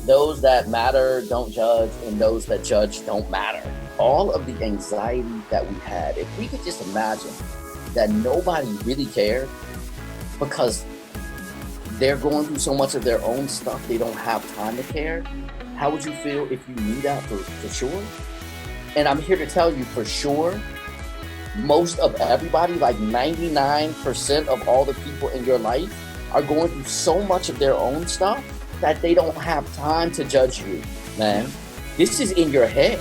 Those that matter don't judge, and those that judge don't matter. All of the anxiety that we had, if we could just imagine that nobody really cared because they're going through so much of their own stuff, they don't have time to care. How would you feel if you knew that for sure? And I'm here to tell you for sure, most of everybody, like 99% of all the people in your life, are going through so much of their own stuff that they don't have time to judge you, man. This is in your head.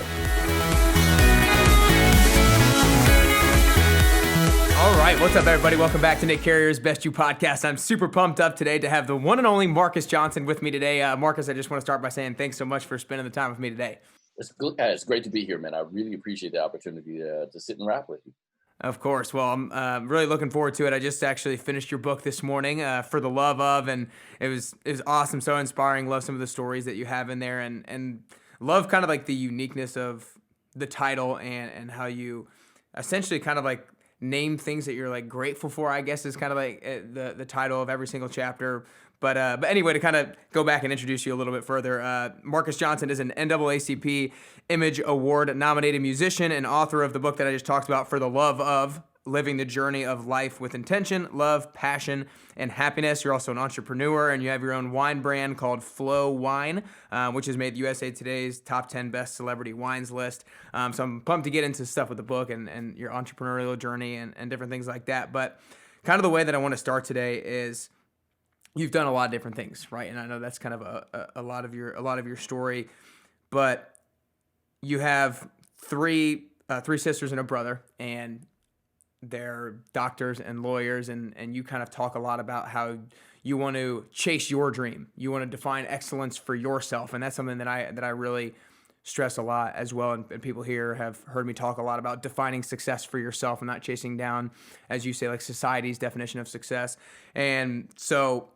All right, what's up, everybody? Welcome back to Nick Carrier's Best You podcast. I'm super pumped up today to have the one and only Marcus Johnson with me today. Marcus, I just want to start by saying thanks so much for spending the time with me today. It's great to be here, man. I really appreciate the opportunity to sit and rap with you. Of course. Well, I'm really looking forward to it. I just actually finished your book this morning, For the Love of, and it was awesome, so inspiring. Love some of the stories that you have in there, and love kind of like the uniqueness of the title and how you essentially kind of like name things that you're like grateful for, I guess, is kind of like the title of every single chapter. But anyway, to kind of go back and introduce you a little bit further, Marcus Johnson is an NAACP Image Award-nominated musician and author of the book that I just talked about, For the Love of, Living the Journey of Life with Intention, Love, Passion, and Happiness. You're also an entrepreneur, and you have your own wine brand called FLO Wine, which has made USA Today's top 10 best celebrity wines list. So I'm pumped to get into stuff with the book and your entrepreneurial journey and different things like that. But kind of the way that I want to start today is you've done a lot of different things, right? And I know that's kind of a lot of your story, but you have three sisters and a brother, and they're doctors and lawyers, and you kind of talk a lot about how you want to chase your dream. You want to define excellence for yourself, and that's something that I really stress a lot as well. And people here have heard me talk a lot about defining success for yourself and not chasing down, as you say, like society's definition of success. And so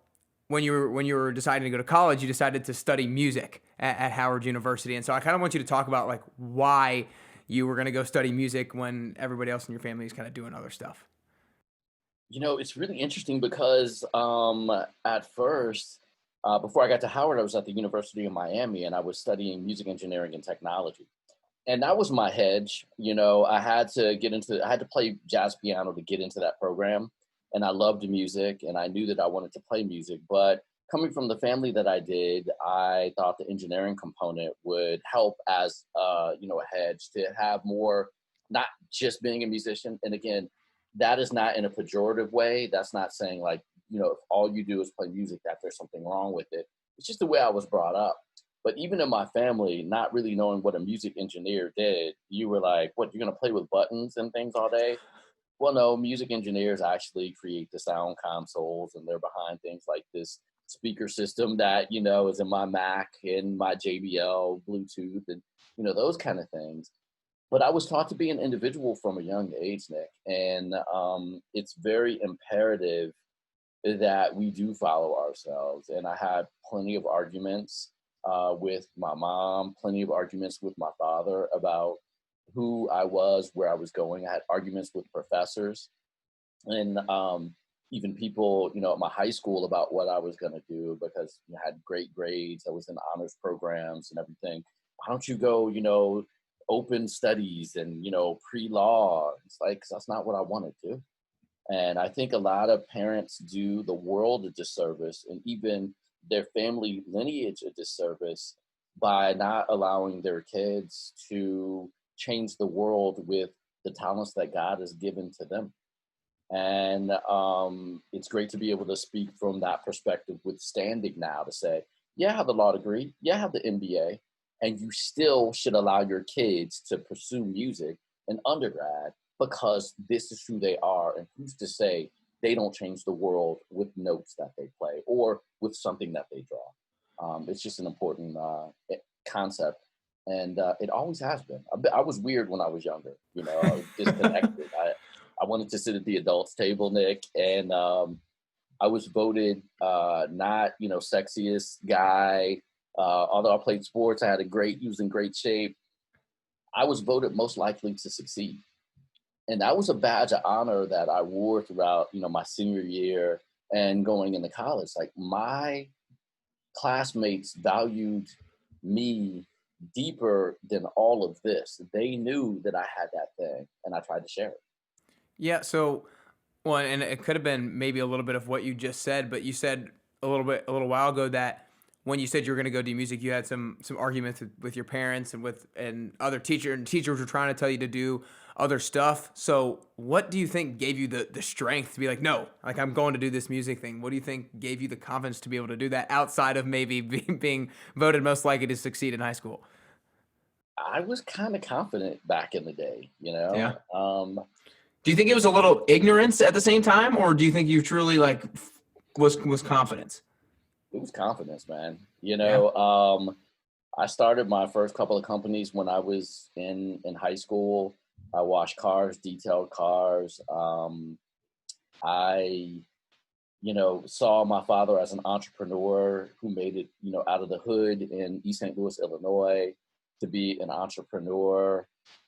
when you were deciding to go to college, you decided to study music at Howard University. And so I kind of want you to talk about like why you were going to go study music when everybody else in your family is kind of doing other stuff. You know, it's really interesting because at first, before I got to Howard, I was at the University of Miami and I was studying music engineering and technology. And that was my hedge. You know, I had to play jazz piano to get into that program. And I loved music and I knew that I wanted to play music. But coming from the family that I did, I thought the engineering component would help as, a hedge to have more, not just being a musician. And again, that is not in a pejorative way. That's not saying like, if all you do is play music, that there's something wrong with it. It's just the way I was brought up. But even in my family, not really knowing what a music engineer did, you were like, what, you're going to play with buttons and things all day? Well, no, music engineers actually create the sound consoles, and they're behind things like this speaker system that, is in my Mac and my JBL, Bluetooth, and, those kind of things. But I was taught to be an individual from a young age, Nick, and it's very imperative that we do follow ourselves. And I had plenty of arguments with my mom, plenty of arguments with my father about who I was, where I was going. I had arguments with professors and even people, at my high school about what I was going to do because I had great grades. I was in honors programs and everything. Why don't you go, open studies and, pre-law? It's like, 'cause that's not what I want to do. And I think a lot of parents do the world a disservice and even their family lineage a disservice by not allowing their kids to change the world with the talents that God has given to them. And it's great to be able to speak from that perspective with standing now to say, yeah, I have the law degree, yeah, I have the MBA, and you still should allow your kids to pursue music in undergrad because this is who they are, and who's to say they don't change the world with notes that they play or with something that they draw. It's just an important concept. And it always has been. I was weird when I was younger, I was disconnected. I wanted to sit at the adults table, Nick, and I was voted not, sexiest guy. Although I played sports, I was in great shape. I was voted most likely to succeed. And that was a badge of honor that I wore throughout, my senior year and going into college. Like my classmates valued me deeper than all of this. They knew that I had that thing, and I tried to share it. Yeah. So, well, and it could have been maybe a little bit of what you just said, but you said a little while ago that when you said you were going to go do music, you had some arguments with your parents and with and other teachers were trying to tell you to do other stuff. So, what do you think gave you the strength to be like, no, like I'm going to do this music thing? What do you think gave you the confidence to be able to do that outside of maybe being voted most likely to succeed in high school? I was kind of confident back in the day, you Yeah. know. Do you think it was a little ignorance at the same time, or do you think you truly like was confidence? It was confidence, man. Yeah. I started my first couple of companies when I was in high school. I washed cars, detailed cars. I saw my father as an entrepreneur who made it, out of the hood in East St. Louis, Illinois, to be an entrepreneur.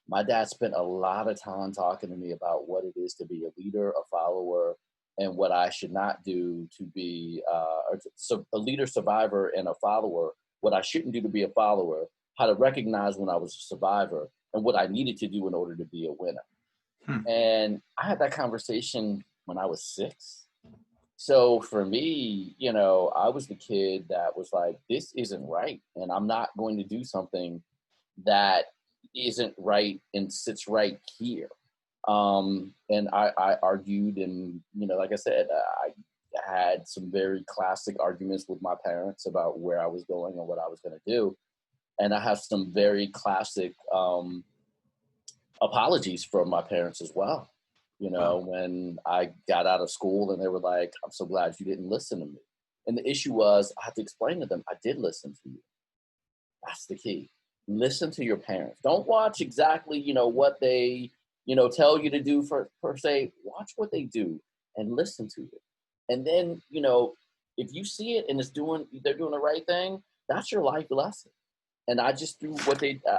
My dad spent a lot of time talking to me about what it is to be a leader, a follower, and what I should not do to be a leader, survivor, and a follower. What I shouldn't do to be a follower, how to recognize when I was a survivor, and what I needed to do in order to be a winner. Hmm. And I had that conversation when I was 6. So for me, I was the kid that was like, this isn't right. And I'm not going to do something that isn't right and sits right here. And I argued, and, like I said, I had some very classic arguments with my parents about where I was going and what I was going to do. And I have some very classic apologies from my parents as well. Wow. When I got out of school and they were like, I'm so glad you didn't listen to me. And the issue was I had to explain to them, I did listen to you. That's the key. Listen to your parents. Don't watch exactly, what they, tell you to do per se. Watch what they do and listen to it. And then, if you see it and they're doing the right thing, that's your life lesson. And I just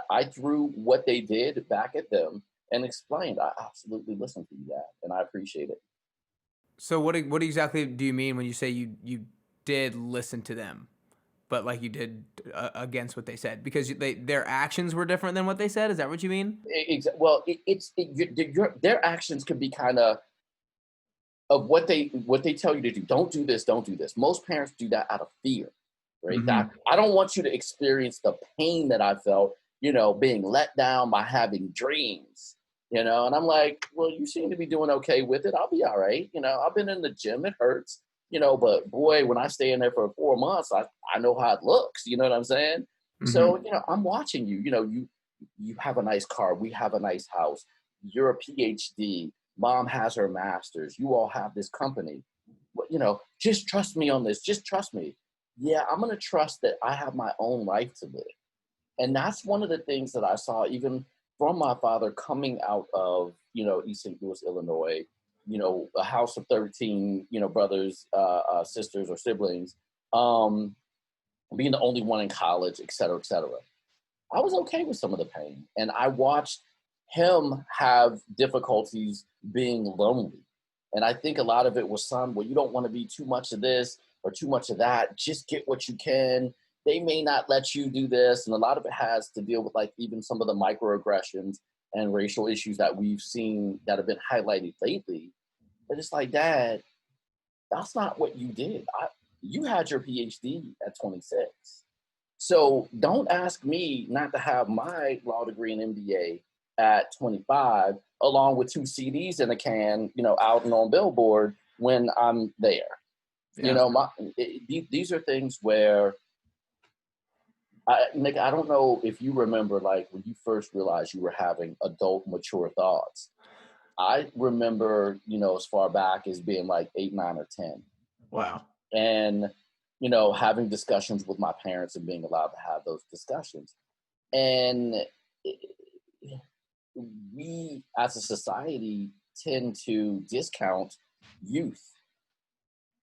I threw what they did back at them and explained. I absolutely listened to you, Dad, and I appreciate it. So what exactly do you mean when you say you did listen to them, but like you did against what they said because their actions were different than what they said? Is that what you mean? Well, their actions can be kind of what they tell you to do. Don't do this. Don't do this. Most parents do that out of fear, right? Hmm. That I don't want you to experience the pain that I felt, being let down by having dreams, And I'm like, well, you seem to be doing okay with it. I'll be all right. I've been in the gym. It hurts, but boy, when I stay in there for 4 months, I know how it looks. You know what I'm saying? Hmm. So, I'm watching you. You have a nice car. We have a nice house. You're a PhD. Mom has her master's. You all have this company. Just trust me on this. Just trust me. Yeah, I'm going to trust that I have my own life to live. And that's one of the things that I saw even from my father coming out of, East St. Louis, Illinois, a house of 13, brothers, sisters or siblings, um, being the only one in college, et cetera, et cetera. I was okay with some of the pain. And I watched him have difficulties being lonely. And I think a lot of it was well, you don't want to be too much of this or too much of that. Just get what you can. They may not let you do this. And a lot of it has to deal with like even some of the microaggressions and racial issues that we've seen that have been highlighted lately. But it's like, Dad, that's not what you did. You had your PhD at 26. So don't ask me not to have my law degree and MBA at 25, along with 2 CDs in a can, out and on Billboard when I'm there. Yeah. These are things where, Nick, I don't know if you remember, like when you first realized you were having adult, mature thoughts. I remember, as far back as being like 8, 9, or 10. Wow. And having discussions with my parents and being allowed to have those discussions. And we as a society tend to discount youth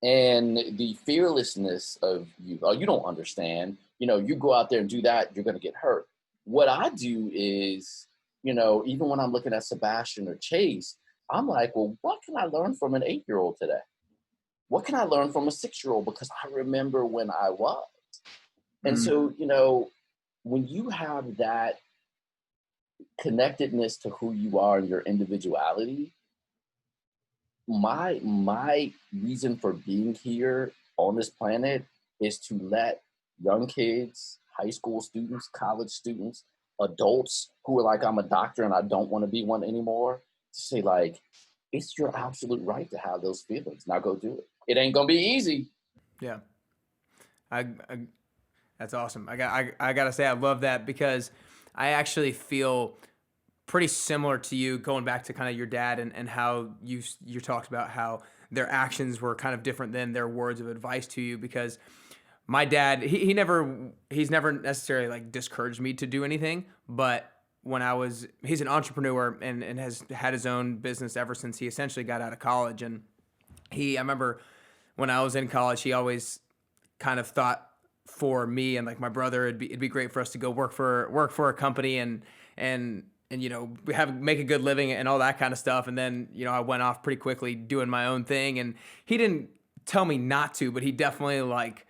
and the fearlessness of youth. Oh, you don't understand. You go out there and do that, you're going to get hurt. What I do is, even when I'm looking at Sebastian or Chase, I'm like, well, what can I learn from an 8-year-old today? What can I learn from a 6-year-old? Because I remember when I was. And Mm. so, when you have that connectedness to who you are and your individuality, my reason for being here on this planet is to let young kids, high school students, college students, adults who are like, I'm a doctor and I don't want to be one anymore, to say like, it's your absolute right to have those feelings. Now go do it. It ain't gonna be easy. Yeah. I that's awesome. I gotta say I love that because I actually feel pretty similar to you, going back to kind of your dad and how you talked about how their actions were kind of different than their words of advice to you. Because my dad, he's never necessarily like discouraged me to do anything, but he's an entrepreneur and has had his own business ever since he essentially got out of college. And I remember when I was in college, he always kind of thought for me and like my brother, it'd be great for us to go work for a company and we make a good living and all that kind of stuff. And then I went off pretty quickly doing my own thing, and he didn't tell me not to, but he definitely like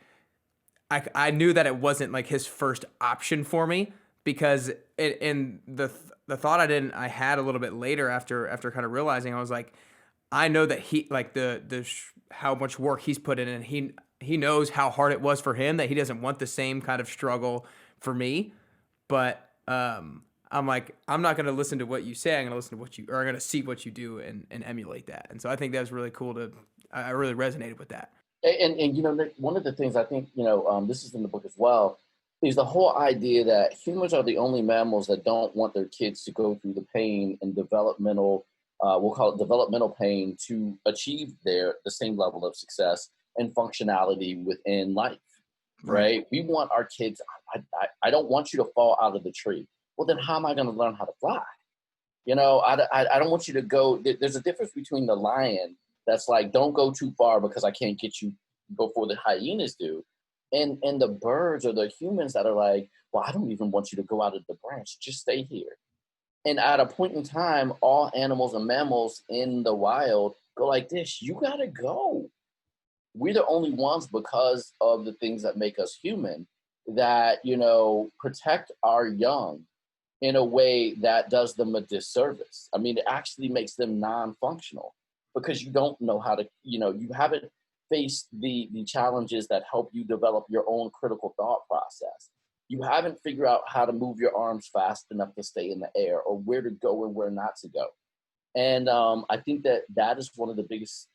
I knew that it wasn't like his first option for me, because the thought I had a little bit later after kind of realizing, I was like, I know that he like how much work he's put in, and he knows how hard it was for him, that he doesn't want the same kind of struggle for me. But I'm like, I'm not going to listen to what you say. I'm going to listen to I'm going to see what you do and emulate that. And so I think that was really cool I really resonated with that. And one of the things I think, this is in the book as well, is the whole idea that humans are the only mammals that don't want their kids to go through the pain and developmental, we'll call it developmental pain, to achieve the same level of success and functionality within life, right? We want our kids, I don't want you to fall out of the tree. Well, then how am I going to learn how to fly? I don't want you to go. There's a difference between the lion that's like, don't go too far because I can't get you before the hyenas do. And the birds or the humans that are like, well, I don't even want you to go out of the branch. Just stay here. And at a point in time, all animals and mammals in the wild go like this. You got to go. We're the only ones, because of the things that make us human, that, protect our young in a way that does them a disservice. I mean, it actually makes them non-functional, because you don't know how to, you haven't faced the challenges that help you develop your own critical thought process. You haven't figured out how to move your arms fast enough to stay in the air, or where to go and where not to go. And I think that is one of the biggest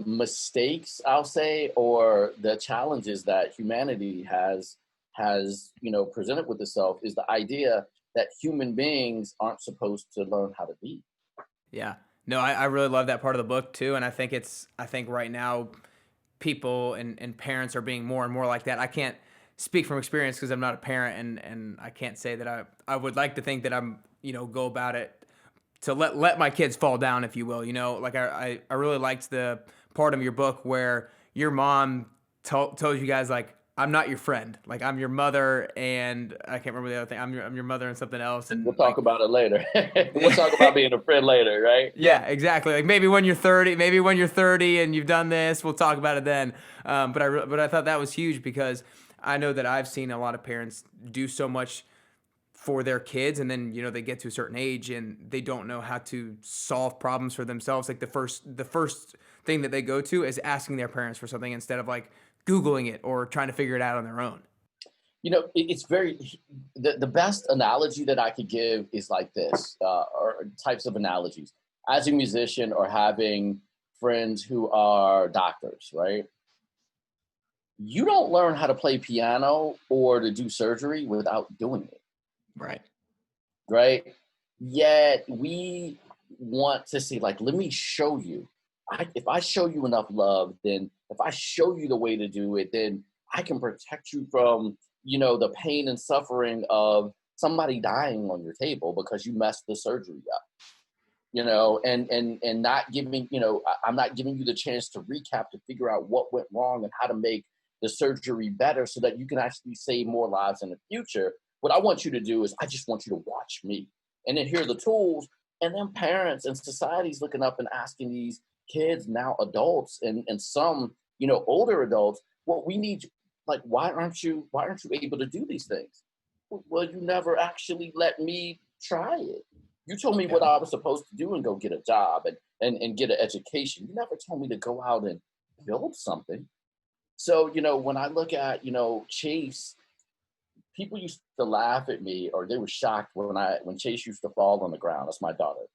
mistakes, I'll say, or the challenges that humanity has presented with itself, is the idea that human beings aren't supposed to learn how to be. Yeah. No, I really love that part of the book too. And I think right now people and parents are being more and more like that. I can't speak from experience because I'm not a parent, and I can't say that I would like to think that I'm, go about it to let my kids fall down, if you will. Like I really liked the part of your book where your mom told you guys, like, I'm not your friend. Like, I'm your mother, and I can't remember the other thing. I'm your mother and something else. And we'll talk about it later. We'll talk about being a friend later, right? Yeah, exactly. Like maybe when you're 30 and you've done this, we'll talk about it then. But I thought that was huge, because I know that I've seen a lot of parents do so much for their kids, and then they get to a certain age and they don't know how to solve problems for themselves. Like the first thing that they go to is asking their parents for something, instead of like Googling it or trying to figure it out on their own. It's the best analogy that I could give is like this, or types of analogies. As a musician, or having friends who are doctors, right? You don't learn how to play piano or to do surgery without doing it. Right. Right. Yet we want to see, like, let me show you. If I show you enough love, then if I show you the way to do it, then I can protect you from, the pain and suffering of somebody dying on your table because you messed the surgery up. And not giving, I'm not giving you the chance to recap, to figure out what went wrong and how to make the surgery better so that you can actually save more lives in the future. What I want you to do is, I just want you to watch me. And then here are the tools. And then parents and society's looking up and asking these kids, now adults and some, older adults, well, we need, like, why aren't you able to do these things? Well, you never actually let me try it. You told me what Yeah. I was supposed to do and go get a job and get an education. You never told me to go out and build something. So, when I look at, Chase, people used to laugh at me or they were shocked when Chase used to fall on the ground. That's my daughter.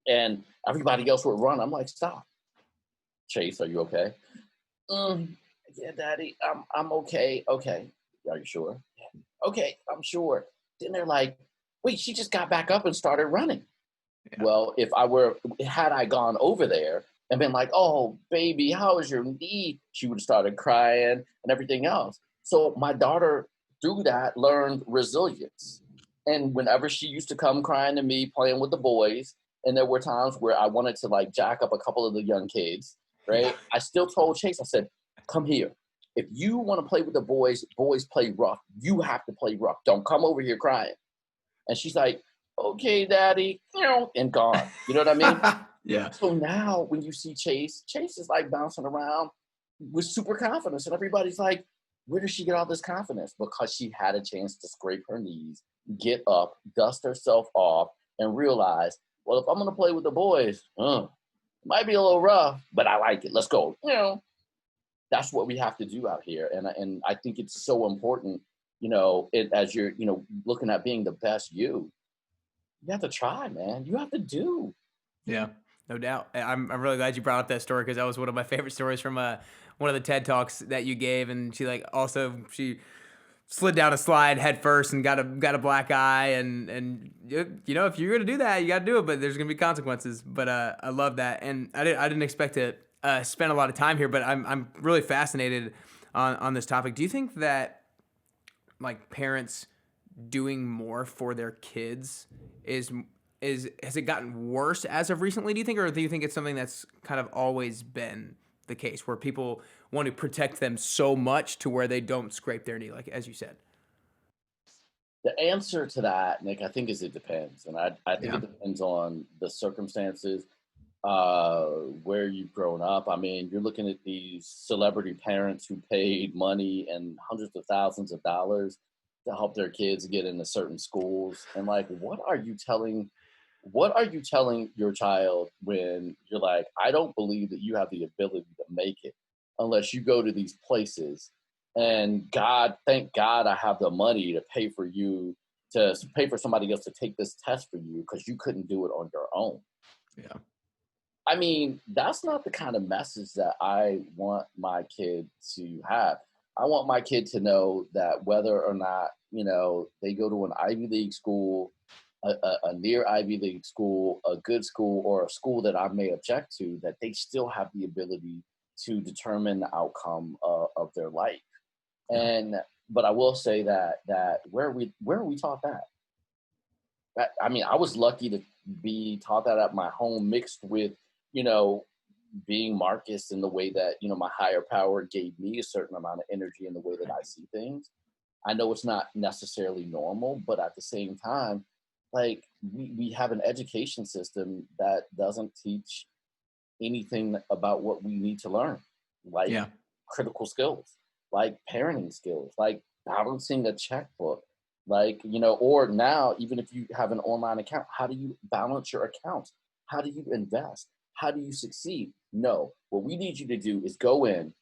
And everybody else would run. I'm like, stop. Chase, are you okay? "Mm, yeah, Daddy, I'm okay. Okay. Are you sure? "Yeah." Okay, I'm sure. Then they're like, wait, she just got back up and started running. Yeah. Well, had I gone over there and been like, oh, baby, how is your knee? She would have started crying and everything else. So my daughter, through that, learned resilience. And whenever she used to come crying to me, playing with the boys, and there were times where I wanted to like jack up a couple of the young kids, Yeah. right? I still told Chase, I said, come here. If you want to play with the boys, boys play rough. You have to play rough. Don't come over here crying. And she's like, okay, daddy, and gone. You know what I mean? Yeah. So now when you see Chase is like bouncing around with super confidence. And everybody's like, where does she get all this confidence? Because she had a chance to scrape her knees, get up, dust herself off, and realize, well, if I'm going to play with the boys, it might be a little rough, but I like it. Let's go. That's what we have to do out here. And I think it's so important, as you're, looking at being the best you have to try, man. You have to do. Yeah, no doubt. I'm really glad you brought up that story because that was one of my favorite stories from one of the TED Talks that you gave, and she slid down a slide head first and got a black eye, and if you're gonna do that, you gotta do it, but there's gonna be consequences. But I love that, and I didn't expect to spend a lot of time here, but I'm really fascinated on this topic. Do you think that like parents doing more for their kids has it gotten worse as of recently, do you think, or do you think it's something that's kind of always been the case where people want to protect them so much to where they don't scrape their knee, like as you said? The answer to that, Nick, I think is it depends. And I think Yeah. it depends on the circumstances, where you've grown up. I mean, you're looking at these celebrity parents who paid money and hundreds of thousands of dollars to help their kids get into certain schools. And like, what are you telling your child when you're like, I don't believe that you have the ability to make it unless you go to these places, and thank God I have the money to pay for somebody else to take this test for you because you couldn't do it on your own. Yeah. I mean, that's not the kind of message that I want my kid to have. I want my kid to know that whether or not, they go to an Ivy League school, a near Ivy League school, a good school, or a school that I may object to, that they still have the ability to determine the outcome of their life. Yeah. But I will say that where are we taught that? I mean, I was lucky to be taught that at my home, mixed with, you know, being Marcus in the way that, my higher power gave me a certain amount of energy in the way that Right. I see things. I know it's not necessarily normal, but at the same time, like we have an education system that doesn't teach anything about what we need to learn, like Yeah. critical skills, like parenting skills, like balancing a checkbook, like, or now, even if you have an online account, how do you balance your accounts? How do you invest? How do you succeed? No, what we need you to do is go in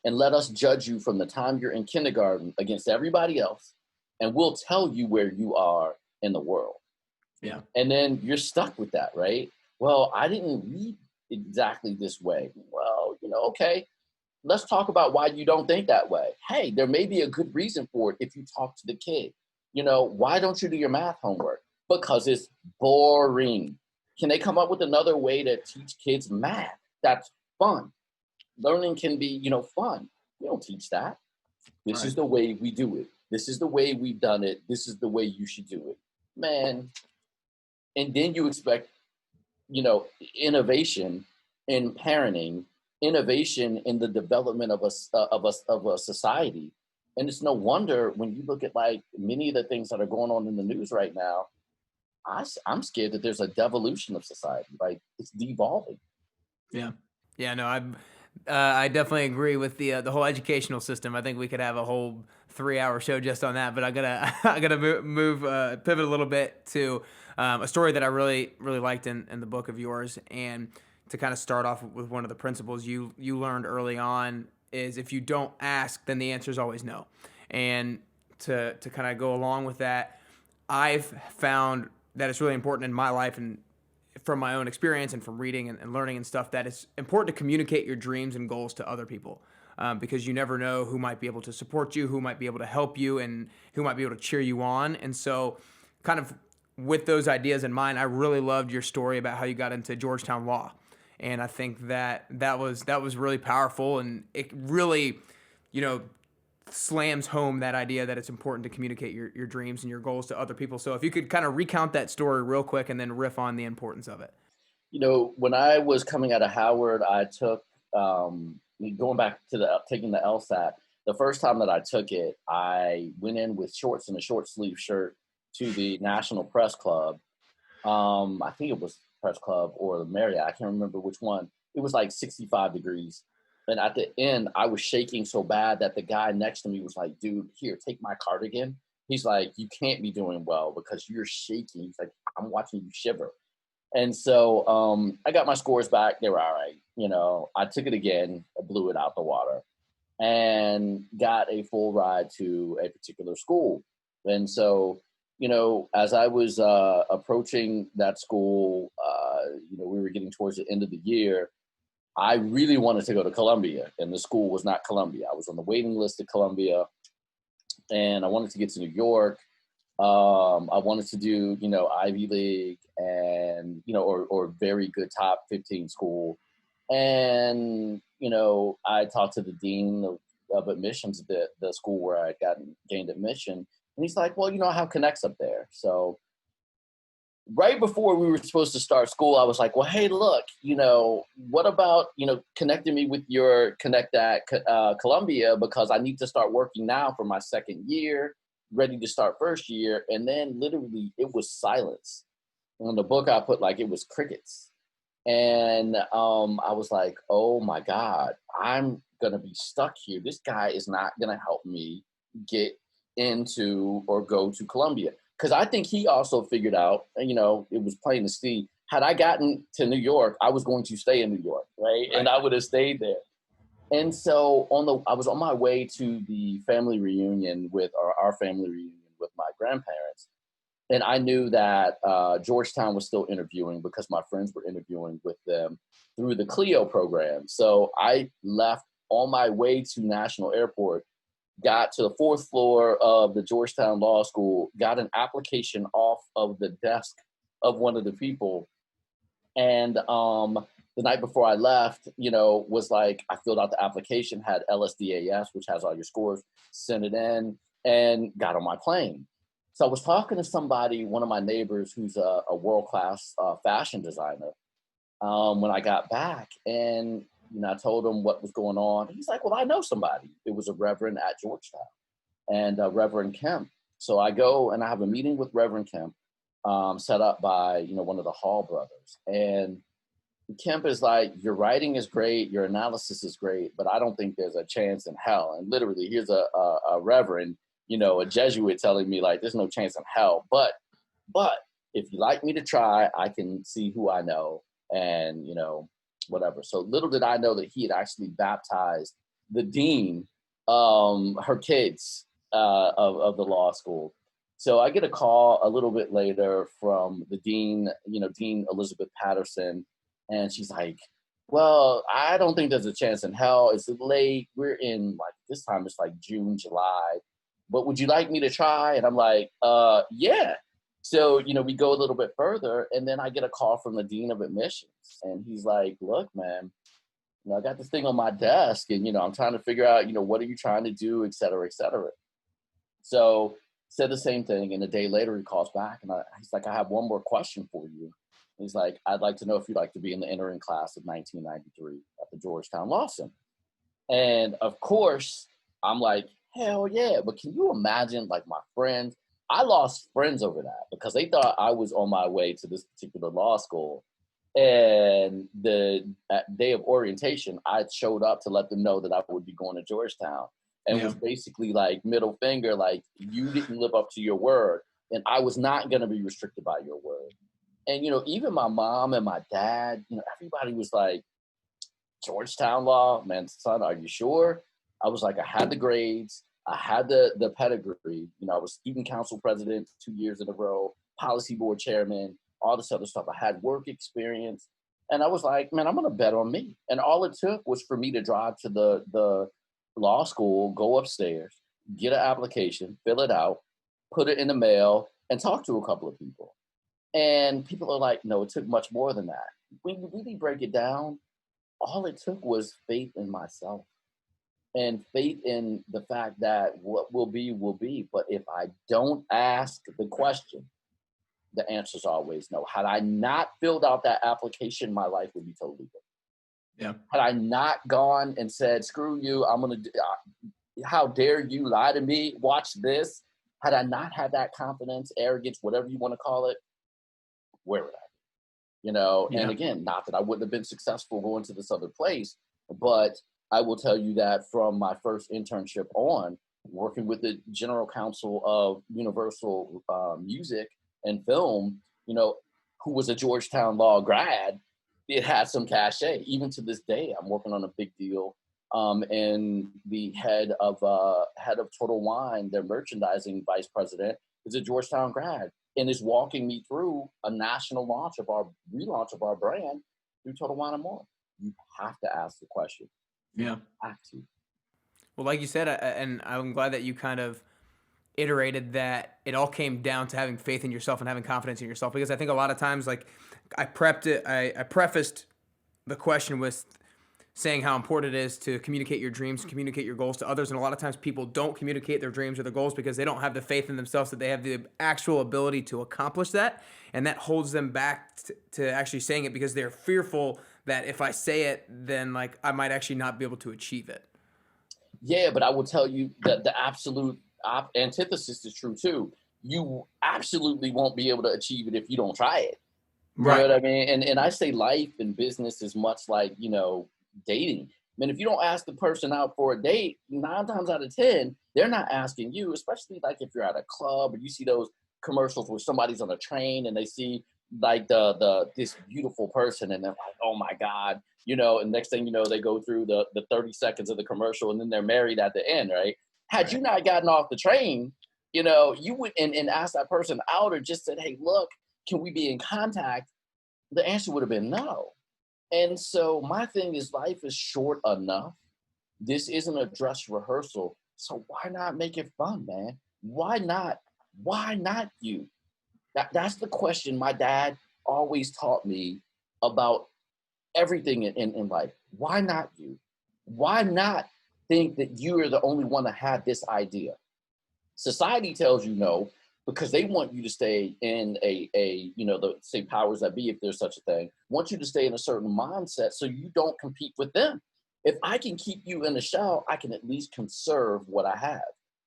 and let us judge you from the time you're in kindergarten against everybody else, and we'll tell you where you are in the world. Yeah. And then you're stuck with that, right? Well, I didn't read exactly this way. Well, okay, let's talk about why you don't think that way. Hey, there may be a good reason for it if you talk to the kid. Why don't you do your math homework? Because it's boring. Can they come up with another way to teach kids math that's fun? Learning can be, fun. We don't teach that. This Right. is the way we do it. This is the way we've done it. This is the way you should do it. Man, and then you expect, innovation in parenting, innovation in the development of a society. And it's no wonder when you look at like many of the things that are going on in the news right now, I'm scared that there's a devolution of society. Like it's devolving. Yeah. Yeah, no, I definitely agree with the whole educational system. I think we could have a whole 3-hour show just on that. But I gotta I gotta pivot a little bit to a story that I really liked in the book of yours, and to kind of start off with one of the principles you learned early on is if you don't ask, then the answer is always no. And to kind of go along with that, I've found that it's really important in my life and from my own experience and from reading and learning and stuff that it's important to communicate your dreams and goals to other people, because you never know who might be able to support you, who might be able to help you, and who might be able to cheer you on. And so kind of with those ideas in mind, I really loved your story about how you got into Georgetown Law. And I think that was really powerful, and it really, you know, slams home that idea that it's important to communicate your dreams and your goals to other people. So if you could kind of recount that story real quick and then riff on the importance of it. When I was coming out of Howard, I took, going back to taking the LSAT, the first time that I took it, I went in with shorts and a short sleeve shirt to the National Press Club. I think it was Press Club or the Marriott. I can't remember which one. It was like 65 degrees. And at the end, I was shaking so bad that the guy next to me was like, dude, here, take my cardigan. He's like, you can't be doing well because you're shaking. He's like, I'm watching you shiver. And so I got my scores back. They were all right. I took it again, I blew it out the water, and got a full ride to a particular school. And so, as I was approaching that school, we were getting towards the end of the year. I really wanted to go to Columbia, and the school was not Columbia. I was on the waiting list at Columbia, and I wanted to get to New York. I wanted to do, Ivy League and, or very good top 15 school. And, I talked to the dean of admissions at the school where I gained admission. And he's like, well, I have connects up there. So right before we were supposed to start school, I was like, well, hey, look, what about, connecting me with your connect at Columbia, because I need to start working now for my second year, ready to start first year. And then literally it was silence. And in the book, I put like it was crickets. And I was like, oh my God, I'm going to be stuck here. This guy is not going to help me get into or go to Columbia. Because I think he also figured out, it was plain to see, had I gotten to New York, I was going to stay in New York, right? And I would have stayed there. And so I was on my way to the family reunion our family reunion with my grandparents. And I knew that Georgetown was still interviewing because my friends were interviewing with them through the Clio program. So I left on my way to National Airport, got to the 4th floor of the Georgetown Law School, got an application off of the desk of one of the people. And the night before I left, was like, I filled out the application, had LSDAS, which has all your scores, sent it in, and got on my plane. So I was talking to somebody, one of my neighbors, who's a world-class fashion designer, when I got back. And I told him what was going on. He's like, well, I know somebody. It was a reverend at Georgetown, and Reverend Kemp. So I go and I have a meeting with Reverend Kemp, set up by, one of the Hall brothers. And Kemp is like, your writing is great, your analysis is great, but I don't think there's a chance in hell. And literally, here's a reverend, a Jesuit telling me like, there's no chance in hell. But if you like me to try, I can see who I know and, whatever. So little did I know that he had actually baptized the dean, her kids of the law school. So I get a call a little bit later from the dean, Dean Elizabeth Patterson. And she's like, well, I don't think there's a chance in hell. It's late. We're in this time it's like June, July. But would you like me to try? And I'm like, yeah. So, we go a little bit further, and then I get a call from the dean of admissions. And he's like, look, man, I got this thing on my desk, and, I'm trying to figure out, what are you trying to do, et cetera, et cetera. So said the same thing. And a day later, he calls back, and he's like, I have one more question for you. He's like, I'd like to know if you'd like to be in the entering class of 1993 at the Georgetown Law Center. And of course, I'm like, hell yeah. But can you imagine, my friends? I lost friends over that because they thought I was on my way to this particular law school. And the day of orientation, I showed up to let them know that I would be going to Georgetown, and Yeah. was basically like middle finger, like, you didn't live up to your word, and I was not going to be restricted by your word. And, even my mom and my dad, everybody was like, Georgetown Law, man, son, are you sure? I was like, I had the grades, I had the pedigree. I was student council president 2 years in a row, policy board chairman, all this other stuff. I had work experience, and I was like, man, I'm gonna bet on me. And all it took was for me to drive to the law school, go upstairs, get an application, fill it out, put it in the mail, and talk to a couple of people. And people are like, no, it took much more than that. When you really break it down, all it took was faith in myself and faith in the fact that what will be will be. But if I don't ask the question, the answer's always no. Had I not filled out that application, my life would be totally different. Yeah. Had I not gone and said, screw you, how dare you lie to me, watch this. Had I not had that confidence, arrogance, whatever you want to call it, where would I be? And Yeah. again, not that I wouldn't have been successful going to this other place, but I will tell you that from my first internship on, working with the general counsel of Universal Music and Film, who was a Georgetown Law grad, it had some cachet. Even to this day, I'm working on a big deal, and the head of Total Wine, their merchandising vice president, is a Georgetown grad and is walking me through a national relaunch of our brand through Total Wine and More. You have to ask the question. You Yeah. have to. Well, like you said, and I'm glad that you kind of iterated that it all came down to having faith in yourself and having confidence in yourself, because I think a lot of times, like, I prefaced the question with saying how important it is to communicate your dreams, communicate your goals to others. And a lot of times people don't communicate their dreams or their goals because they don't have the faith in themselves that they have the actual ability to accomplish that. And that holds them back to actually saying it, because they're fearful that if I say it, then like I might actually not be able to achieve it. Yeah, but I will tell you that the absolute antithesis is true too. You absolutely won't be able to achieve it if you don't try it. You know Right. what I mean? And I say life and business is much like, dating. I mean, if you don't ask the person out for a date, 9 times out of 10, they're not asking you, especially like if you're at a club or you see those commercials where somebody's on a train and they see like this beautiful person and they're like, oh my God, and next thing you know, they go through the 30 seconds of the commercial and then they're married at the end, right? Had you Right. not gotten off the train, you would and asked that person out or just said, hey, look, can we be in contact? The answer would have been no. And so my thing is life is short enough. This isn't a dress rehearsal. So why not make it fun, man? Why not? Why not you? That's the question my dad always taught me about everything in life. Why not you? Why not think that you are the only one that had this idea? Society tells you no because they want you to stay in the say powers that be, if there's such a thing, want you to stay in a certain mindset so you don't compete with them. If I can keep you in a shell, I can at least conserve what I have.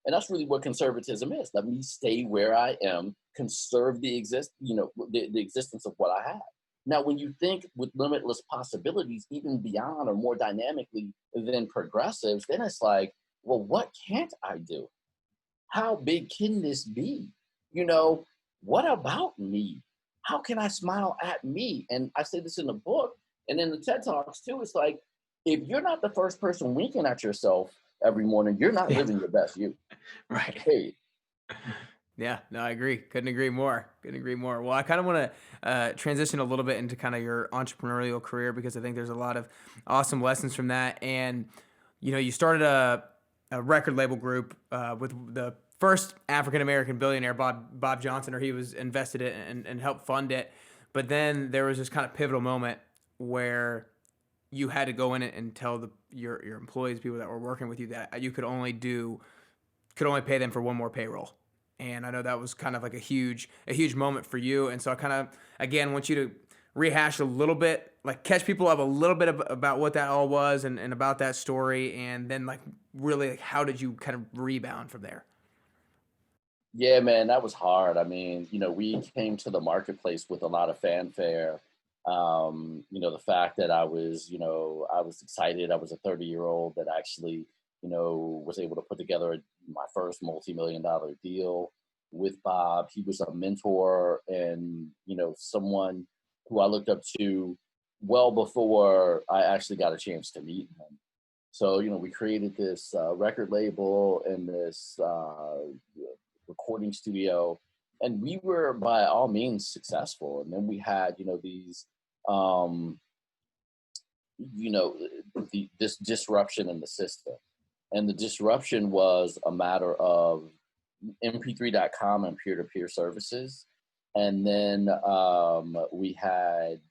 And that's really what conservatism is. Let me stay where I am, conserve the existence of what I have. Now, when you think with limitless possibilities, even beyond or more dynamically than progressives, then it's like, well, what can't I do? How big can this be? What about me? How can I smile at me? And I say this in the book and in the TED Talks too. It's like, if you're not the first person winking at yourself every morning, you're not Yeah. living your best you. Right. Period. Yeah, no, I agree. Couldn't agree more. Couldn't agree more. Well, I kind of want to transition a little bit into kind of your entrepreneurial career, because I think there's a lot of awesome lessons from that. And, you started a record label group with the first African American billionaire, Bob Johnson, or he was invested in and helped fund it. But then there was this kind of pivotal moment where you had to go in and tell your employees, people that were working with you, that you could only pay them for one more payroll. And I know that was kind of like a huge moment for you. And so I kind of, again, want you to rehash a little bit, like catch people up a little bit about what that all was and about that story. And then like really, like, how did you kind of rebound from there? Yeah, man, that was hard. I mean, we came to the marketplace with a lot of fanfare. The fact that I was excited. I was a 30-year-old that actually, was able to put together my first multi-million-dollar deal with Bob. He was a mentor and, someone who I looked up to well before I actually got a chance to meet him. So, we created this record label and this recording studio, and we were by all means successful. And then we had, um, you know, this disruption in the system. And the disruption was a matter of mp3.com and peer-to-peer services. And then we had,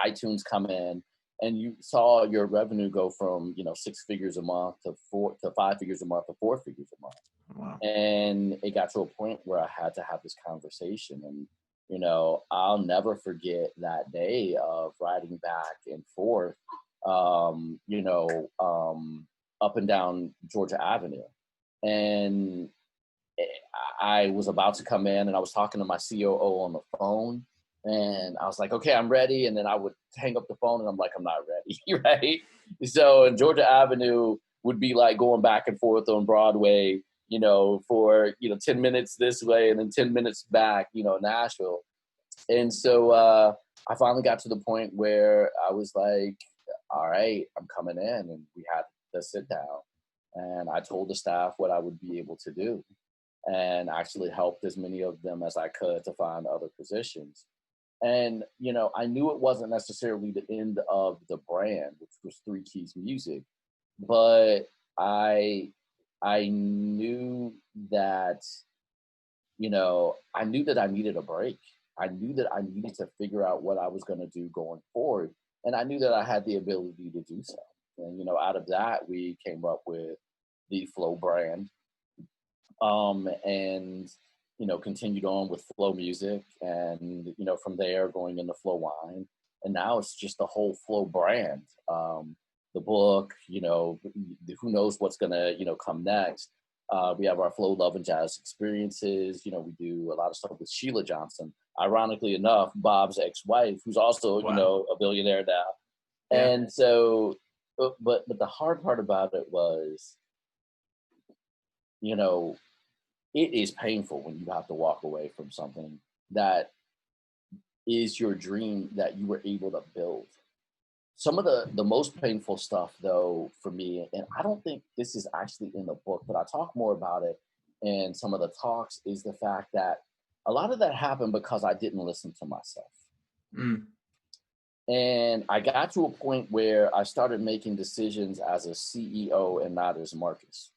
iTunes come in, and you saw your revenue go from, six figures a month to 5 figures a month to 4 figures a month. Wow. And it got to a point where I had to have this conversation. And, I'll never forget that day of riding back and forth, up and down Georgia Avenue. And I was about to come in, and I was talking to my COO on the phone, and I was like, okay, I'm ready. And then I would hang up the phone, and I'm like, I'm not ready, right? So, and Georgia Avenue would be like going back and forth on Broadway, for, 10 minutes this way and then 10 minutes back, Nashville. And so I finally got to the point where I was like, all right, I'm coming in. And we had to sit down. And I told the staff what I would be able to do, and actually helped as many of them as I could to find other positions. And, I knew it wasn't necessarily the end of the brand, which was Three Keys Music, but I knew that, I knew that I needed a break. I knew that I needed to figure out what I was going to do going forward. And I knew that I had the ability to do so. And, out of that, we came up with the FLO brand. And, continued on with FLO Music, and, from there going into FLO Wine. And now it's just the whole FLO brand. The book, who knows what's going to, come next. We have our FLO Love and Jazz experiences. We do a lot of stuff with Sheila Johnson, ironically enough, Bob's ex-wife, who's also, Wow. a billionaire now. Yeah. And so, but the hard part about it was, it is painful when you have to walk away from something that is your dream that you were able to build. Some of the most painful stuff, though, for me, and I don't think this is actually in the book, but I talk more about it in some of the talks, is the fact that a lot of that happened because I didn't listen to myself. Mm. And I got to a point where I started making decisions as a CEO and not as Marcus.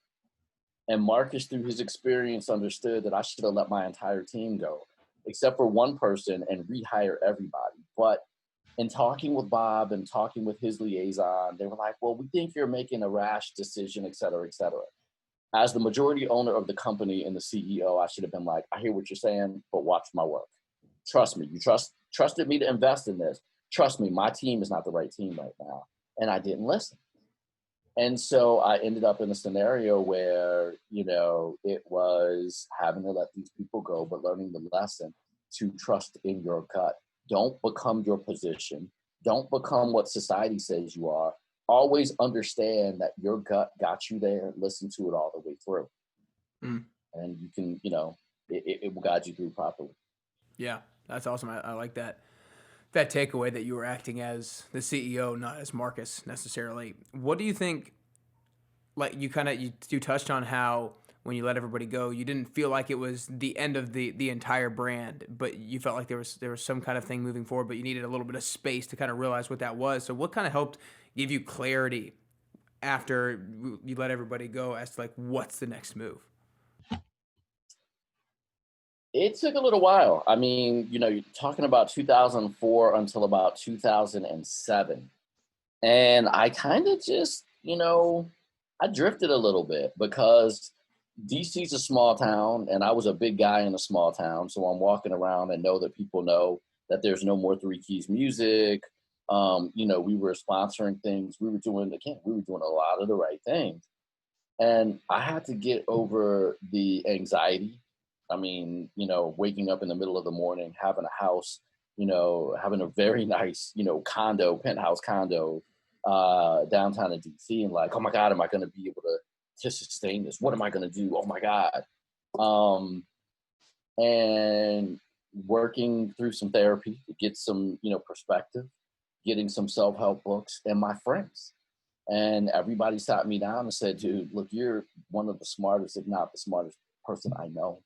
And Marcus, through his experience, understood that I should have let my entire team go, except for one person, and rehire everybody. But in talking with Bob and talking with his liaison, they were like, well, we think you're making a rash decision, et cetera, et cetera. As the majority owner of the company and the CEO, I should have been like, I hear what you're saying, but watch my work. Trust me. You trusted me to invest in this. Trust me, my team is not the right team right now. And I didn't listen. And so I ended up in a scenario where, it was having to let these people go, but learning the lesson to trust in your gut. Don't become your position. Don't become what society says you are. Always understand that your gut got you there. Listen to it all the way through. Mm. And you can, it will guide you through properly. Yeah, that's awesome. I like that takeaway that you were acting as the CEO, not as Marcus necessarily. What do you think? Like you touched on how when you let everybody go, you didn't feel like it was the end of the entire brand, but you felt like there was some kind of thing moving forward, but you needed a little bit of space to kind of realize what that was. So what kind of helped give you clarity after you let everybody go as to like what's the next move? It took a little while. I mean, you're talking about 2004 until about 2007. And I kind of just, I drifted a little bit because DC's a small town and I was a big guy in a small town. So I'm walking around and know that people know that there's no more Three Keys Music. We were sponsoring things. We were doing a lot of the right things. And I had to get over the anxiety. I mean, waking up in the middle of the morning, having a house having a very nice, penthouse condo downtown in DC, and like, oh my God, am I going to be able to sustain this? What am I going to do? Oh my God. And working through some therapy to get some, perspective, getting some self-help books, and my friends. And everybody sat me down and said, dude, look, you're one of the smartest, if not the smartest person I know.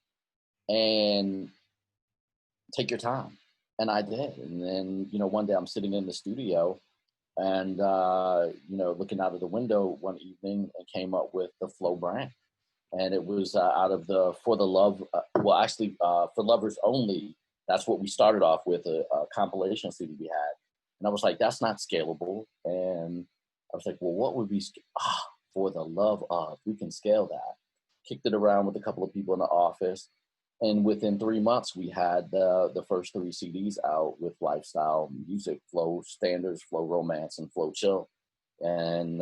And take your time. And I did. And then, one day I'm sitting in the studio and, looking out of the window one evening and came up with the FLO brand. And it was out of the For the Love, For Lovers Only. That's what we started off with, a compilation CD we had. And I was like, that's not scalable. And I was like, well, what would be For the Love Of? We can scale that. Kicked it around with a couple of people in the office. And within 3 months, we had the first 3 CDs out with lifestyle music, FLO Standards, FLO Romance, and FLO Chill. And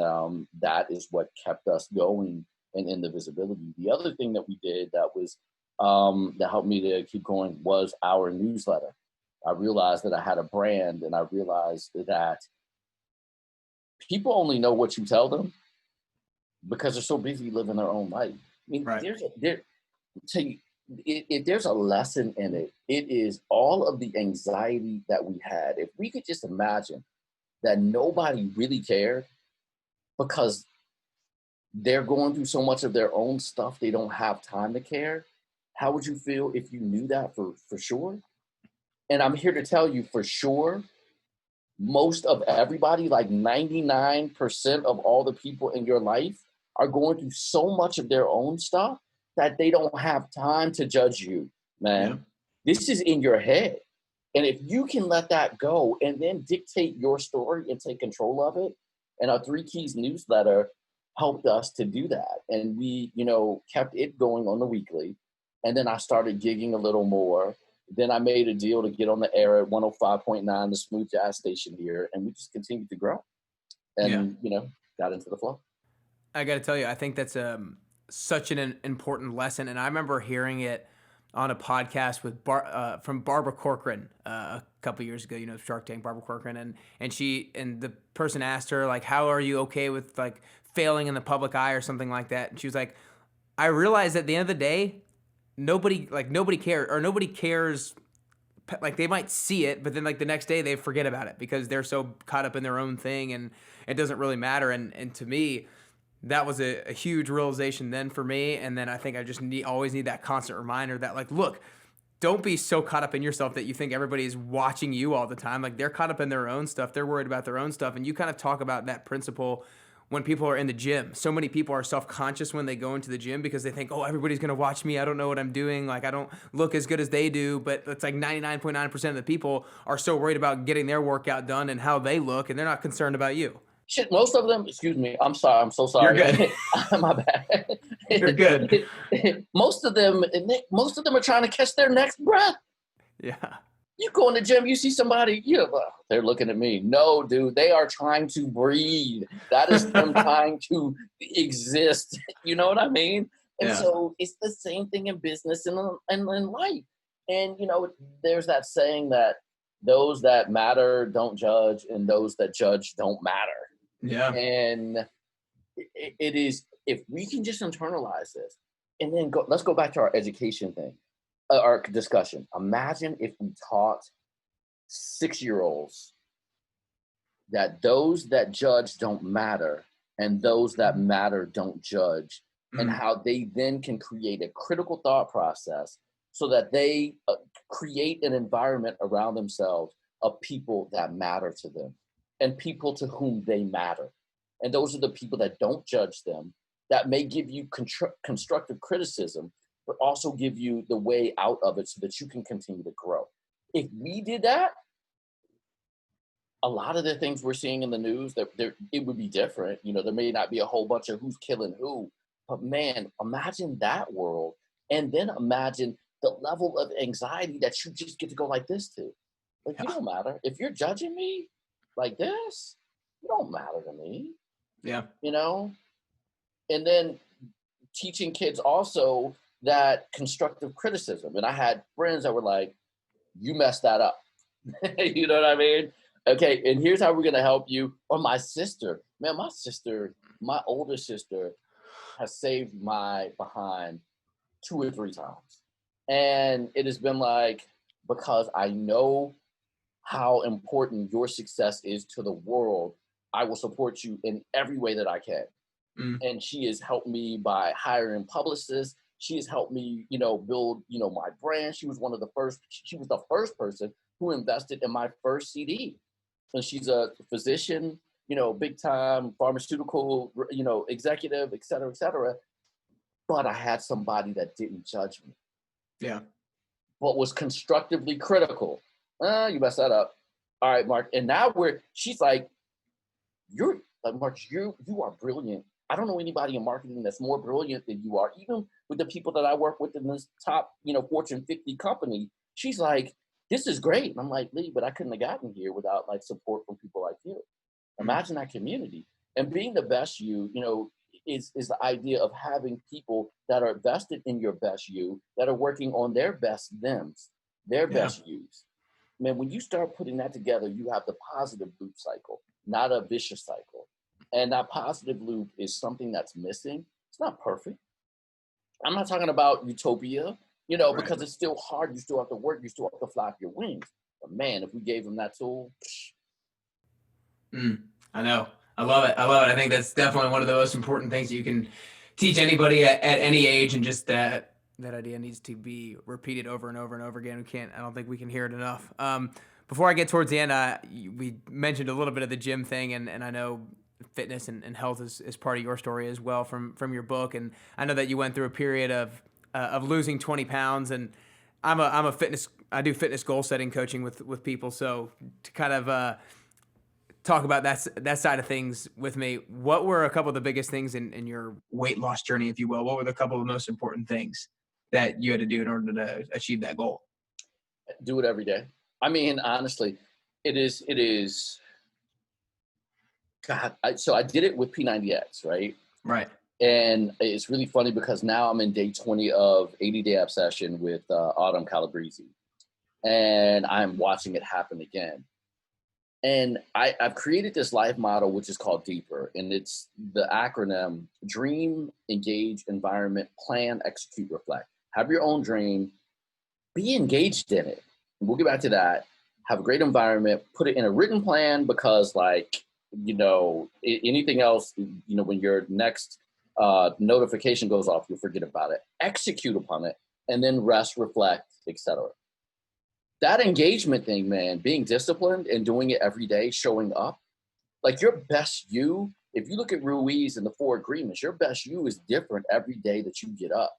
that is what kept us going and in the visibility. The other thing that we did that was that helped me to keep going was our newsletter. I realized that I had a brand, and I realized that people only know what you tell them because they're so busy living their own life. I mean, Right. if there's a lesson in it, it is all of the anxiety that we had. If we could just imagine that nobody really cared because they're going through so much of their own stuff, they don't have time to care. How would you feel if you knew that for sure? And I'm here to tell you for sure, most of everybody, like 99% of all the people in your life, are going through so much of their own stuff that they don't have time to judge you, man. Yeah. This is in your head. And if you can let that go and then dictate your story and take control of it, and our 3 Keys newsletter helped us to do that. And we, kept it going on the weekly. And then I started gigging a little more. Then I made a deal to get on the air at 105.9, the smooth jazz station here. And we just continued to grow and, got into the flow. I got to tell you, I think that's such an important lesson. And I remember hearing it on a podcast with from Barbara Corcoran a couple years ago, Shark Tank, Barbara Corcoran. And the person asked her, like, how are you okay with like failing in the public eye or something like that? And she was like, I realized at the end of the day, nobody cares, or nobody cares. Like, they might see it, but then like the next day they forget about it because they're so caught up in their own thing and it doesn't really matter. And to me, that was a huge realization then for me. And then I think I just always need that constant reminder that, like, look, don't be so caught up in yourself that you think everybody is watching you all the time. Like, they're caught up in their own stuff. They're worried about their own stuff. And you kind of talk about that principle when people are in the gym. So many people are self-conscious when they go into the gym because they think, oh, everybody's going to watch me. I don't know what I'm doing. Like, I don't look as good as they do. But it's like 99.9% of the people are so worried about getting their workout done and how they look, and they're not concerned about you. Shit, most of them, excuse me, I'm sorry, I'm so sorry. You're good. My bad. You're good. Most of them are trying to catch their next breath. Yeah. You go in the gym, you see somebody, they're looking at me. No, dude, they are trying to breathe. That is them trying to exist. You know what I mean? And so it's the same thing in business and in life. And, there's that saying that those that matter don't judge, and those that judge don't matter. Yeah. And it is, if we can just internalize this and then let's go back to our education thing, our discussion. Imagine if we taught 6-year-olds that those that judge don't matter and those that matter don't judge, and how they then can create a critical thought process so that they create an environment around themselves of people that matter to them and people to whom they matter. And those are the people that don't judge them, that may give you constructive criticism, but also give you the way out of it so that you can continue to grow. If we did that, a lot of the things we're seeing in the news, it would be different. There may not be a whole bunch of who's killing who, but man, imagine that world. And then imagine the level of anxiety that you just get to go like this to. Like, you don't matter. If you're judging me like this, you don't matter to me. Yeah. And then teaching kids also that constructive criticism. And I had friends that were like, you messed that up. You know what I mean? Okay, and here's how we're gonna help you. Or my sister, man, my older sister has saved my behind 2 or 3 times. And it has been like, because I know how important your success is to the world, I will support you in every way that I can. Mm. And she has helped me by hiring publicists. She has helped me, build, my brand. She was she was the first person who invested in my first CD. And she's a physician, big time pharmaceutical, executive, et cetera, et cetera. But I had somebody that didn't judge me, Yeah. but was constructively critical. You messed that up. All right, Mark. And now she's like, you're like, Mark, you are brilliant. I don't know anybody in marketing that's more brilliant than you are. Even with the people that I work with in this top, Fortune 50 company, she's like, this is great. And I'm like, Lee, but I couldn't have gotten here without like support from people like you. Imagine that community. And being the best is the idea of having people that are vested in your best you, that are working on their best thems, their Yeah. best yous. Man, when you start putting that together, you have the positive loop cycle, not a vicious cycle. And that positive loop is something that's missing. It's not perfect. I'm not talking about utopia, Right. because it's still hard. You still have to work. You still have to flap your wings. But man, if we gave them that tool, I know. I love it. I love it. I think that's definitely one of the most important things you can teach anybody at any age, and just that idea needs to be repeated over and over and over again. I don't think we can hear it enough. Before I get towards the end, we mentioned a little bit of the gym thing, and I know fitness and health is part of your story as well from your book. And I know that you went through a period of losing 20 pounds, and I do fitness goal setting coaching with people. So to kind of talk about that side of things with me, what were a couple of the biggest things in your weight loss journey, if you will? What were the couple of the most important things that you had to do in order to achieve that goal? do it every day. I mean, honestly, it is. God, so I did it with P90X, right? Right. And it's really funny because now I'm in day 20 of 80-day obsession with Autumn Calabrese, and I'm watching it happen again. And I've created this life model, which is called Deeper, and it's the acronym: Dream, Engage, Environment, Plan, Execute, Reflect. Have your own dream, be engaged in it. We'll get back to that. Have a great environment, put it in a written plan, because anything else, when your next notification goes off, you'll forget about it. Execute upon it, and then rest, reflect, etc. That engagement thing, man, being disciplined and doing it every day, showing up, like your best you, if you look at Ruiz and the 4 agreements, your best you is different every day that you get up.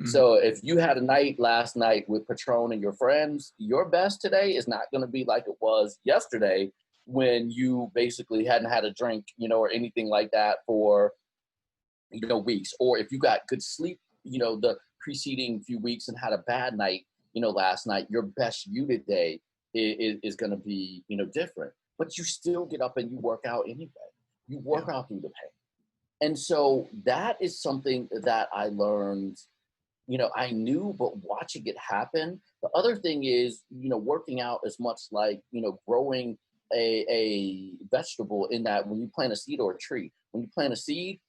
So if you had a night last night with Patron and your friends, your best today is not going to be like it was yesterday when you basically hadn't had a drink, or anything like that for, weeks. Or if you got good sleep, the preceding few weeks and had a bad night, last night, your best you today is going to be, different. But you still get up and you work out anyway. You work out through the pain. And so that is something that I learned. I knew, but watching it happen. The other thing is, working out is much like, growing a vegetable, in that when you plant a seed or a tree, when you plant a seed,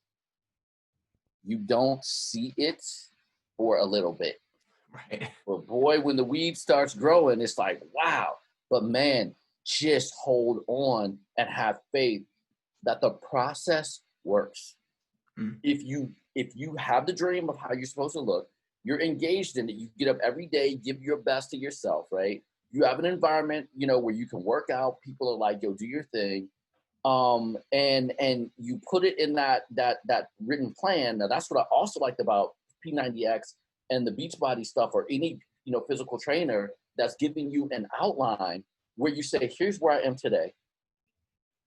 you don't see it for a little bit. Right. But boy, when the weed starts growing, it's like, wow. But man, just hold on and have faith that the process works. If you have the dream of how you're supposed to look, you're engaged in it, you get up every day, give your best to yourself, right? You have an environment, where you can work out. People are like, yo, do your thing. And you put it in that written plan. Now, that's what I also liked about P90X and the Beachbody stuff, or any, physical trainer that's giving you an outline where you say, here's where I am today.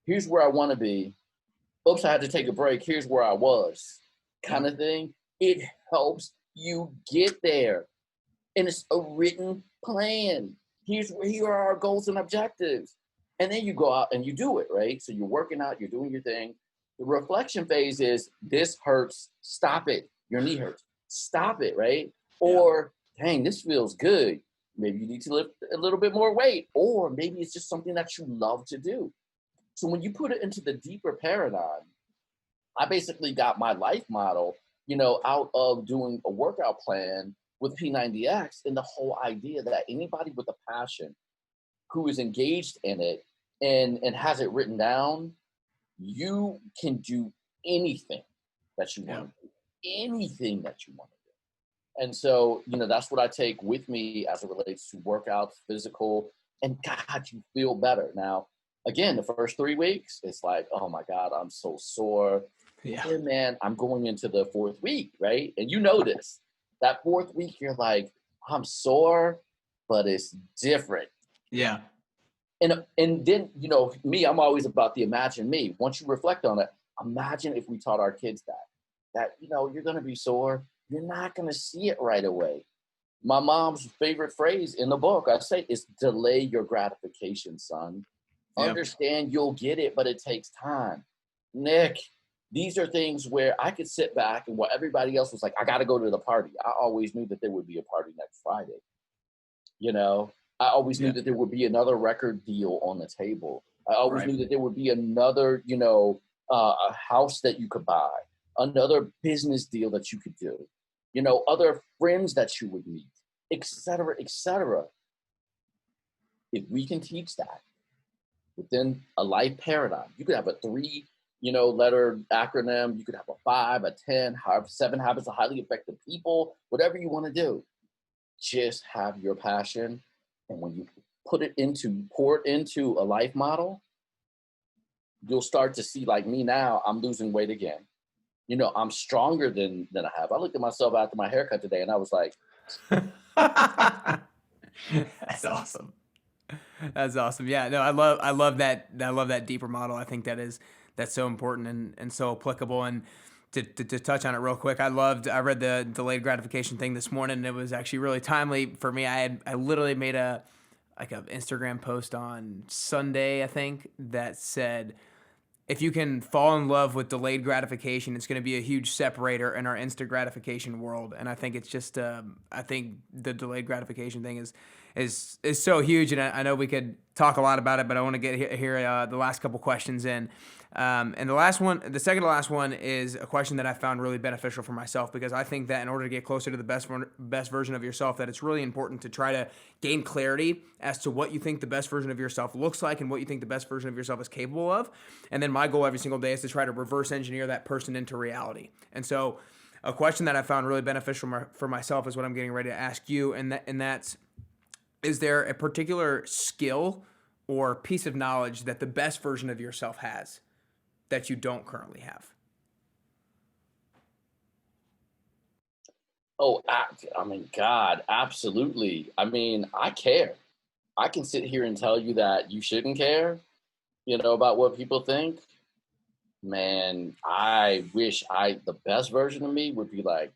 Here's where I want to be. Oops, I had to take a break. Here's where I was, kind of thing. It helps you get there. And it's a written plan. Here are our goals and objectives. And then you go out and you do it, right? So you're working out, you're doing your thing. The reflection phase is, this hurts, stop it. Your knee hurts, stop it, right? Or, dang, this feels good. Maybe you need to lift a little bit more weight, or maybe it's just something that you love to do. So when you put it into the deeper paradigm, I basically got my life model, out of doing a workout plan with P90X, and the whole idea that anybody with a passion who is engaged in it and has it written down, you can do anything that you want to do, anything that you want to do. And so, that's what I take with me as it relates to workouts, physical, and God, you feel better. Now, again, the first 3 weeks, it's like, oh my God, I'm so sore. Yeah, man, I'm going into the 4th week, right? And this. That 4th week, you're like, I'm sore, but it's different. Yeah. And then, me, I'm always about the imagine me. Once you reflect on it, imagine if we taught our kids that you're going to be sore. You're not going to see it right away. My mom's favorite phrase in the book, I say, is delay your gratification, son. Yep. Understand you'll get it, but it takes time. Nick, these are things where I could sit back and while everybody else was like, I got to go to the party. I always knew that there would be a party next Friday. I always knew that there would be another record deal on the table. I always knew that there would be another, a house that you could buy, another business deal that you could do, other friends that you would meet, et cetera, et cetera. If we can teach that within a life paradigm, you could have a 3, letter acronym. You could have a 5, a 10, 7 habits of highly effective people, whatever you want to do. Just have your passion. And when you pour it into a life model, you'll start to see, like me now, I'm losing weight again. I'm stronger than I have. I looked at myself after my haircut today and I was like, that's awesome. That's awesome. Yeah, no, I love that deeper model. I think that's so important and so applicable. And to touch on it real quick, I read the delayed gratification thing this morning, and it was actually really timely for me. I literally made a Instagram post on Sunday, I think, that said, if you can fall in love with delayed gratification, it's going to be a huge separator in our instant gratification world. And I think it's just, I think the delayed gratification thing is so huge. And I know we could talk a lot about it, but I want to get here the last couple questions in. And the second to last one is a question that I found really beneficial for myself, because I think that in order to get closer to the best version of yourself, that it's really important to try to gain clarity as to what you think the best version of yourself looks like and what you think the best version of yourself is capable of. And then my goal every single day is to try to reverse engineer that person into reality. And so a question that I found really beneficial for myself is what I'm getting ready to ask you. And that's, is there a particular skill or piece of knowledge that the best version of yourself has that you don't currently have? Oh, God, absolutely. I care. I can sit here and tell you that you shouldn't care, about what people think. Man, I wish the best version of me would be like,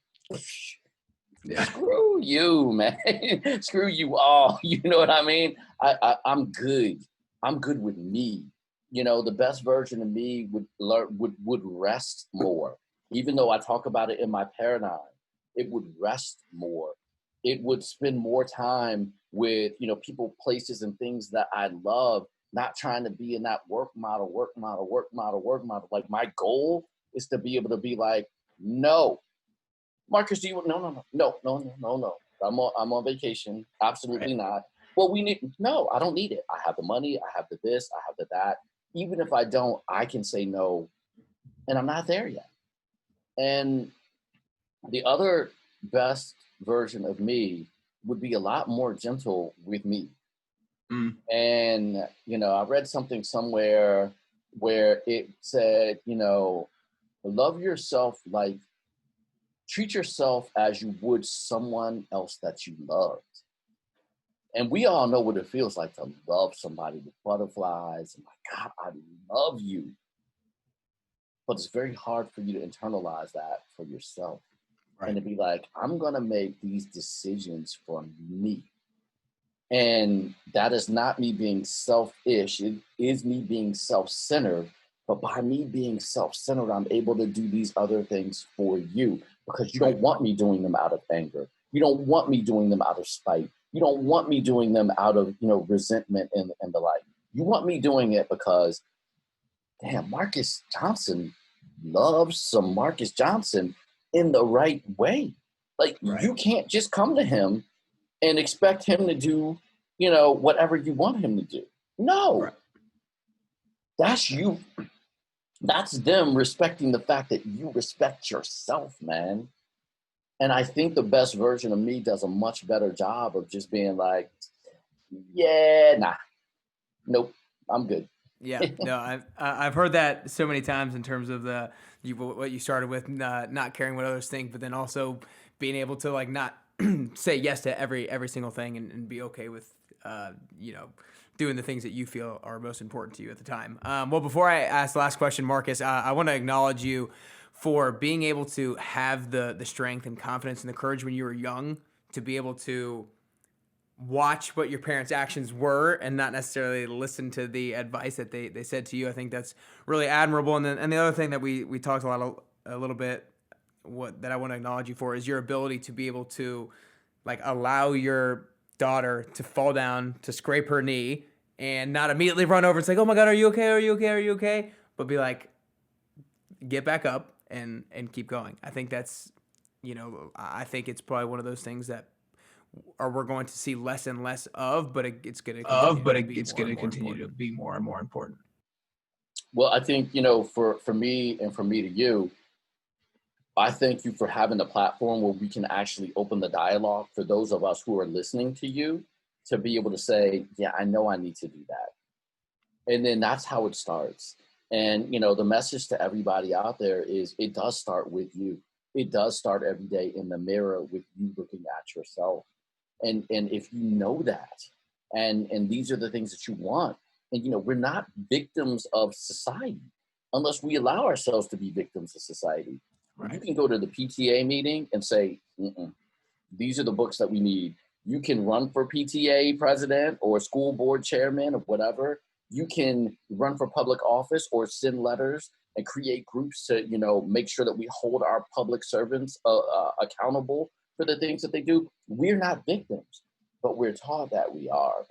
screw you, man. Screw you all. You know what I mean? I'm good. I'm good with me. The best version of me would rest more. Even though I talk about it in my paradigm, it would rest more. It would spend more time with, people, places, and things that I love, not trying to be in that work model. Like, my goal is to be able to be like, no, Marcus, no. I'm on vacation. Absolutely not. Well, no, I don't need it. I have the money. I have the this. I have the that. Even if I don't, I can say no, and I'm not there yet. And the other best version of me would be a lot more gentle with me. Mm. And, I read something somewhere where it said, love yourself, like, treat yourself as you would someone else that you loved. And we all know what it feels like to love somebody with butterflies and, my God, I love you. But it's very hard for you to internalize that for yourself. Right. And to be like, I'm going to make these decisions for me. And that is not me being selfish. It is me being self-centered. But by me being self-centered, I'm able to do these other things for you, because you don't want me doing them out of anger. You don't want me doing them out of spite. You don't want me doing them out of, resentment and the like. You want me doing it because, damn, Marcus Johnson loves some Marcus Johnson in the right way. Like, you can't just come to him and expect him to do, whatever you want him to do. No. That's you. That's them respecting the fact that you respect yourself, man. And I think the best version of me does a much better job of just being like, yeah, nah, nope, I'm good. Yeah, no, I've heard that so many times in terms of what you started with, not caring what others think, but then also being able to like not say yes to every single thing and be okay with doing the things that you feel are most important to you at the time. Well, before I ask the last question, Marcus, I want to acknowledge you for being able to have the strength and confidence and the courage when you were young to be able to watch what your parents' actions were and not necessarily listen to the advice that they said to you. I think that's really admirable. And the other thing that we talked a little bit that I want to acknowledge you for is your ability to be able to like allow your daughter to fall down, to scrape her knee, and not immediately run over. It's like, oh my God, are you okay? Are you okay? Are you okay? But be like, get back up and keep going. I think that's, I think it's probably one of those things that we're going to see less and less of, but it's going to continue to be more and more important. Well, I think, for me and for me to you, I thank you for having a platform where we can actually open the dialogue for those of us who are listening to you to be able to say, yeah, I know I need to do that. And then that's how it starts. And, the message to everybody out there is it does start with you. It does start every day in the mirror with you looking at yourself. And if you know that, and these are the things that you want, and, we're not victims of society unless we allow ourselves to be victims of society. Right. You can go to the PTA meeting and say, these are the books that we need. You can run for PTA president or school board chairman or whatever. You can run for public office or send letters and create groups to, make sure that we hold our public servants accountable for the things that they do. We're not victims, but we're taught that we are.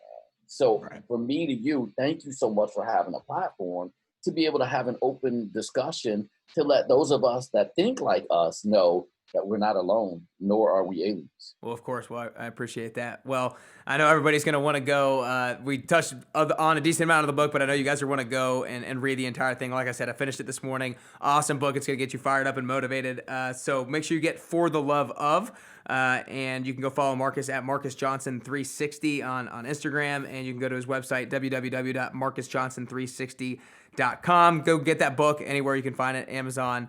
So from me to you, thank you so much for having a platform to be able to have an open discussion to let those of us that think like us know that we're not alone, nor are we aliens. Well, of course. Well, I appreciate that. Well, I know everybody's going to want to go. We touched on a decent amount of the book, but I know you guys are want to go and read the entire thing. Like I said, I finished it this morning. Awesome book. It's going to get you fired up and motivated. So make sure you get For the Love Of. And you can go follow Marcus at Marcus Johnson 360 on Instagram. And you can go to his website, www.marcusjohnson360.com. Go get that book anywhere you can find it. Amazon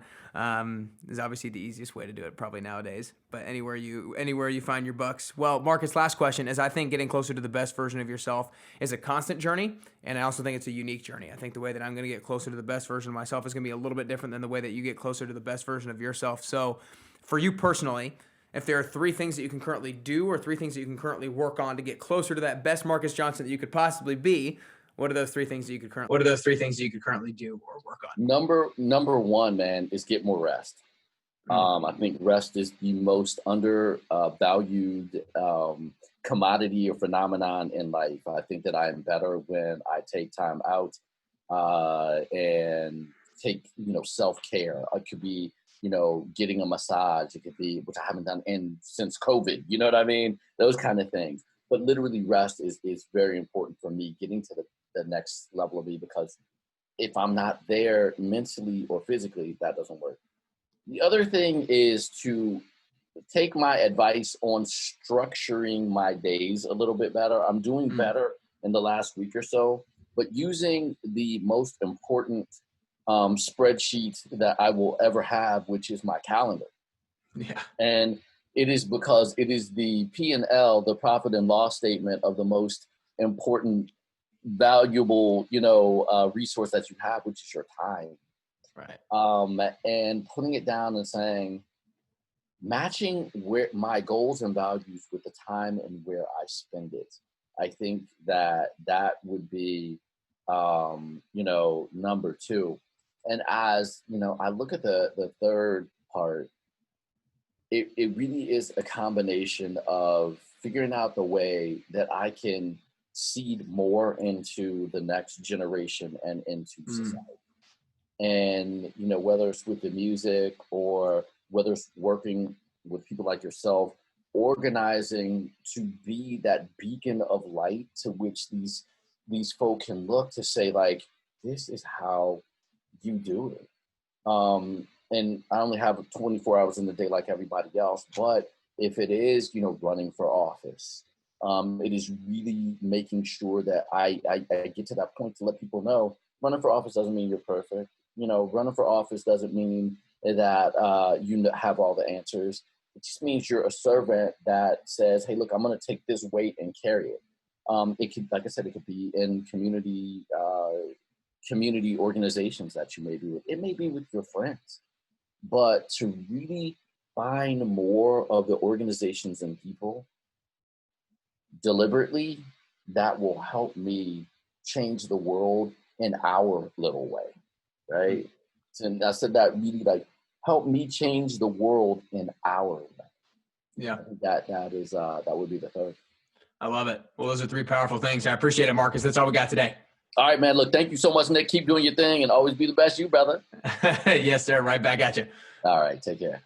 is obviously the easiest way to do it probably nowadays, but anywhere you find your books. Well, Marcus, last question is I think getting closer to the best version of yourself is a constant journey. And I also think it's a unique journey. I think the way that I'm going to get closer to the best version of myself is going to be a little bit different than the way that you get closer to the best version of yourself. So for you personally, if there are 3 things that you can currently do or 3 things that you can currently work on to get closer to that best Marcus Johnson that you could possibly be, what are those 3 things that you could currently do or work on? Number one, man, is get more rest. I think rest is the most undervalued commodity or phenomenon in life. I think that I am better when I take time out and take, self-care. It could be, getting a massage. It could be, which I haven't done since COVID. You know what I mean? Those kind of things. But literally rest is very important for me, getting to the next level of me, because if I'm not there mentally or physically, that doesn't work. The other thing is to take my advice on structuring my days a little bit better. I'm doing better in the last week or so, but using the most important spreadsheet that I will ever have, which is my calendar. Yeah. And it is because it is the P&L, the profit and loss statement of the most important, valuable, resource that you have, which is your time. Right. And putting it down and saying, matching where my goals and values with the time and where I spend it. I think that would be, number 2. And as, I look at the third part, it really is a combination of figuring out the way that I can seed more into the next generation and into society. And, whether it's with the music or whether it's working with people like yourself, organizing to be that beacon of light to which these folk can look to say, like, this is how you do it. And I only have 24 hours in the day like everybody else, but if it is, running for office, it is really making sure that I get to that point to let people know running for office doesn't mean you're perfect. Running for office doesn't mean that you have all the answers. It just means you're a servant that says, hey, look, I'm going to take this weight and carry it. It could, like I said, it could be in community organizations that you may be with. It may be with your friends. But to really find more of the organizations and people deliberately, that will help me change the world in our little way, right? And I said that really, like, help me change the world in our way. Yeah. That would be the third. I love it. Well, those are three powerful things. I appreciate it, Marcus. That's all we got today. All right, man. Look, thank you so much, Nick. Keep doing your thing and always be the best you, brother. Yes, sir. Right back at you. All right. Take care.